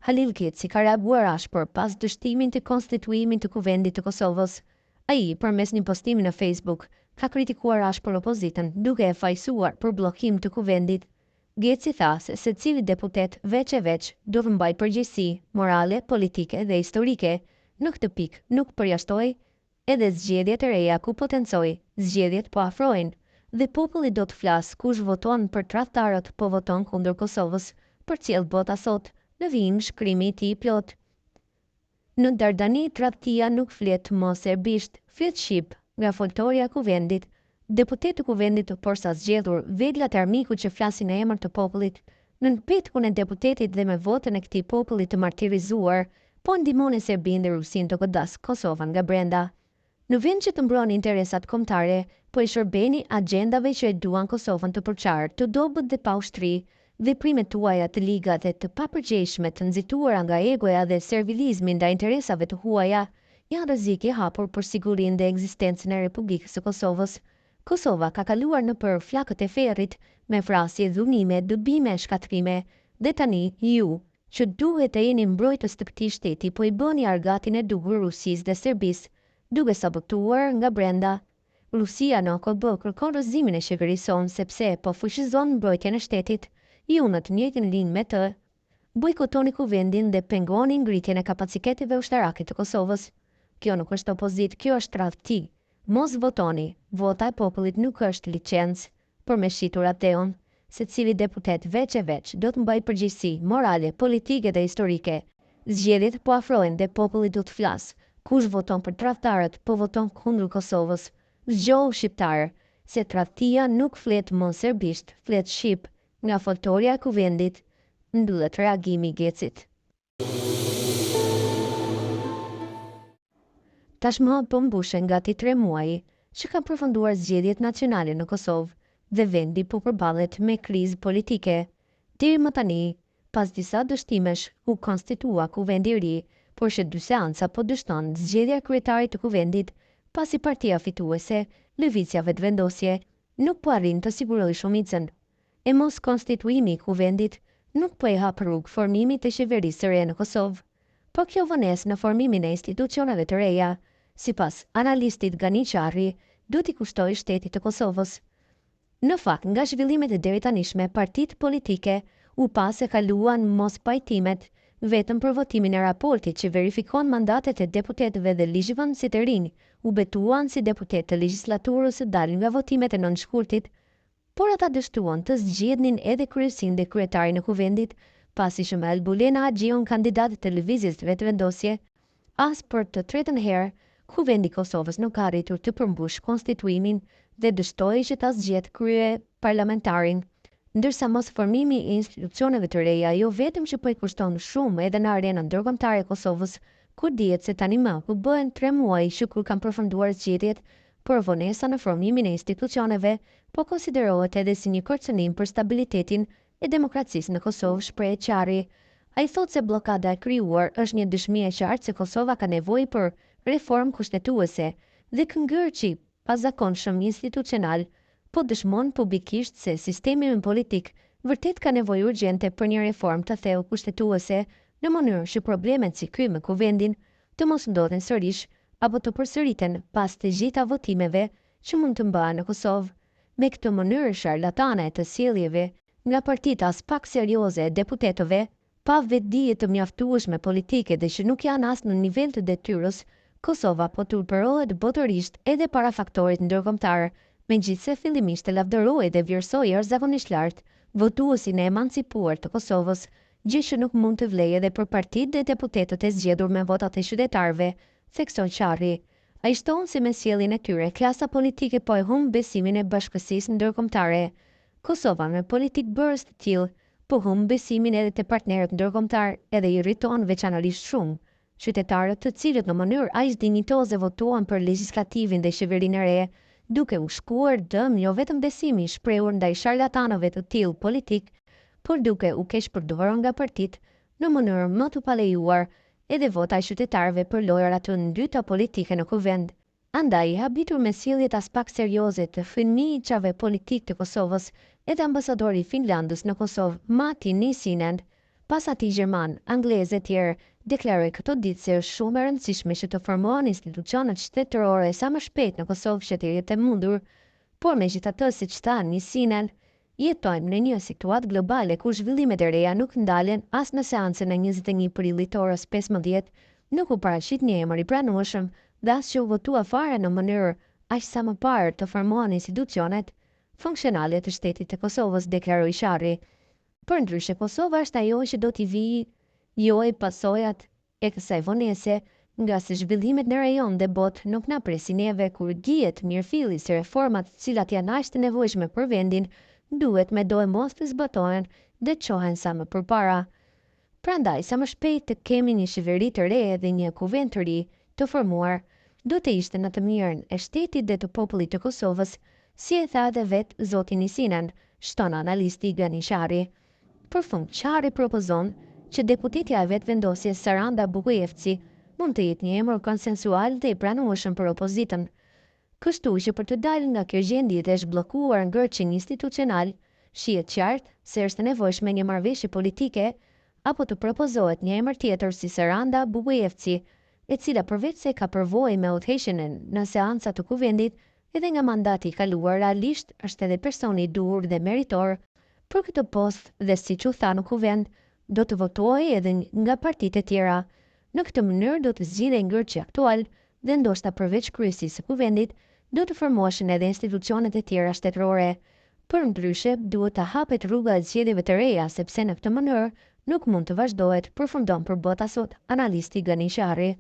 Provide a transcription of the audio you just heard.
Halil Keci ka reaguar ashpër pas dështimin të konstituimit të Kuvendit të Kosovës. Ai, përmes një postimi në Facebook, ka kritikuar ashpër opozitën, duke e fajsuar për bllokim të Kuvendit. Geci tha se secili deputet veç e veç do të mbajë përgjegjësi morale, politike dhe historike. Në këtë pikë nuk përjashtoi edhe zgjedhjet e reja ku potencoi zgjedhjet po afrohen dhe populli do të flasë kush voton për tradhtarët po voton kundër Kosovës, për cilë bota sot, në vijim shkrimi i tij plot. Në Dardani tradhtia nuk flet më serbisht, flet shqip, nga foltorja e Kuvendit. Deputeti i Kuvendit por sa zgjedhur Vedlat Armiku që flasin në emër të popullit, në petkun e deputetit dhe me votën e këtij populli të martirizuar, po ndihmon Serbinë dhe Rusinë të godas Kosovën nga brenda. Në vend që të mbron interesat kombëtare, po i shërbeni agjendave që e duan Kosovën të përçarë, të dobët dhe pa ushtri, veprimet tuaja të liga dhe të papërgjegjshme të nxituara nga egoja dhe servilizmi ndaj interesave të huaja, janë rrezik i hapur për sigurinë dhe ekzistencën e Republikës së Kosovës. Kosova ka kaluar nëpër flakët e ferrit me vrasje, dhunime, dëbime, shkatrime, dhe tani ju, që duhet të jeni mbrojtës të këtij shteti, po i bëni argatin e duhur Rusisë dhe Serbisë, duke sabotuar nga brenda. Rusia në OKB kërkon rrëzimin e qeverisë sonë sepse po fuqizon mbrojtjen e shtetit. Ju në të njëjtën linjë me të, bojkotoni Kuvendin dhe pengoni ngritjen e kapaciteteve ushtarake të Kosovës. Kjo nuk është opozit, kjo është tradhti. Mos votoni, vota e popullit nuk është licencë për me shitur ateon. Secili deputet veç e veç do të mbajë përgjegjësi morale, politike dhe historike. Zgjedhjet po afrohen dhe populli do të flasë. Kush voton për tradhtarët, po voton kundër Kosovës. Zgjohu shqiptar, se tradhtia nuk flet më serbisht, flet shqip. Nga foltorja e Kuvendit, mbyllet reagimi i Gecit. Tashmë po mbushen gati 3 muaj që kanë përfunduar zgjedhjet nacionale në Kosovë dhe vendi po përballet me krizë politike. Deri më tani, pas disa dështimesh, u konstitua Kuvendi i ri, por që dy seanca po dështon zgjedhja e kryetarit të Kuvendit, pasi partia fituese, Lëvizja Vetëvendosje, nuk po arrin të sigurojë shumicën. E mos konstituimi i Kuvendit nuk po e hap rrugë formimit të qeverisë së re në Kosovë. Po kjo vonesë në formimin e institucioneve të reja, sipas analistit Gani Qarri, do t'i kushtojë shtetit të Kosovës. Në fakt, nga zhvillimet e deri tanishme, partitë politike u pa se kaluan mos pajtimet vetëm për votimin e raportit që verifikon mandatet e deputetëve dhe ligjvënësit të rinj, u betuan si deputet të legjislaturës së dalin nga votimet e nënshkurtit, por ata dështuan të zgjedhnin edhe kryesinë dhe kryetarin e Kuvendit, pasi që me Albulena Agjion, kandidat të Lëvizjes Vetëvendosje, as për të tretën herë, Kuvendi i Kosovës nuk ka arritur të përmbush konstituimin dhe dështoi që ta zgjedhë krye parlamentarin, ndërsa mos formimi i institucioneve të reja jo vetëm që po i kushton shumë edhe në arenën ndërkombëtare e Kosovës, ku dihet se tani më u bëhen 3 muaj që kur kanë përfunduar zgjedhjet, por vonesa në formimin e institucioneve po konsiderohet edhe si një kërcënim për stabilitetin e demokracisë në Kosovë, shpreh Qarri. Ai thotë se bllokada e krijuar është një dëshmi e qartë se Kosova ka nevojë për reformë kushtetuese dhe këngërçi pazakonshëm institucional, po dëshmon publikisht se sistemi politik vërtet ka nevojë urgjente për një reformë të thellë kushtetuese në mënyrë që problemet si ky me Kuvendin të mos ndodhen sërish apo të përsëriten pas të gjitha votimeve që mund të mbahen në Kosovë. Me këtë mënyrë sharlatane të sjelljeve nga partitë as pak serioze e deputetëve, pa vetdije të mjaftueshme politike dhe që nuk janë as në nivel të detyrës, Kosova po turpërohet botërisht edhe para faktorit ndërkombëtar, megjithse fillimisht e lavdëroi dhe vlerësoi jashtëzakonisht lart votuesin e emancipuar të Kosovës, gjë që nuk mund të vlejë edhe për partitë dhe deputetët e zgjedhur me votat e qytetarëve, thekson Qarri. Ai shton se me sjelljen e tyre klasa politike po e humb besimin e bashkësisë ndërkombëtare. Kosova me politikë bërës të tillë po humb besimin edhe te partnerët ndërkombëtar edhe i irriton veçanërisht shumë qytetarët të cilët në mënyrë aq dinjitoze votuan për legjislativin dhe qeverinë e re, duke u shkuar dëm jo vetëm besimi i shprehur ndaj sharlatanëve të tillë politik, por duke u keq përdorur nga partitë në mënyrë më të palejuar edhe vota e qytetarëve për lojra të ndyta politike në Kuvend. Andaj, habitur me sjelljet as pak serioze të fëmijëve politik të Kosovës, edhe ambasadori i Finlandës në Kosovë, Mati Nisinen, Pas atij Gjerman, Anglez e tjerë deklaroi këto ditë se është shumë e rëndësishme që të formohen institucionet shtetërore sa më shpejt në Kosovë që të jetë e mundur, por megjithatë siç thanë një sinel, jetojmë në një situatë globale ku zhvillimet e reja nuk ndalen as në seancën e 21 prillit orës 15, nuk u paraqit një emër i pranueshëm dhe as që u votua fare në mënyrë aq sa më parë të formohen institucionet funksionale të shtetit të Kosovës, deklaroi Sharri. Për ndryshe, Kosova është ajo që do t'i vijojë pasojat e kësaj vonese, nga se zhvillimet në rajon dhe botë nuk na presin neve kur gihet mirëfilli se reformat të cilat janë aq të nevojshme për vendin duhet me dojë mos të zbatohen dhe çohen sa më përpara. Prandaj, sa më shpejt të kemi një qeveri të re dhe një kuvend të ri të formuar, do të ishte në të mirën e shtetit dhe të popullit të Kosovës, si e tha edhe vetë zoti Nisinan, shton analisti Gani Shari. Për fund, Shari propozon që deputetja e vetë vendosjes Saranda Bukujevci mund të jetë një emër konsensual dhe i pranueshëm për opozitën. Kështu që për të dalë nga kjo gjendje dhe zhbllokuar ngërçin institucional, shihet qartë se është e nevojshme një marrëveshje politike apo të propozohet një emër tjetër si Saranda Bukujevci, e cila përveç se ka përvojë me udhëheqjen në seanca të kuvendit, edhe nga mandati i kaluar realisht është edhe personi i duhur dhe meritor për këtë post dhe siç u tha në kuvend, do të votojë edhe nga partitë e tjera. Në këtë mënyrë do të zgjidhej ngërçi aktual dhe ndoshta përveç kryesisë së kuvendit, do të formoheshin edhe institucionet e tjera shtetërore. Për ndryshe, duhet të hapet rruga e zgjedhjeve të reja, sepse në këtë mënyrë nuk mund të vazhdohet, përfundon për bota sot analisti Gani Shari.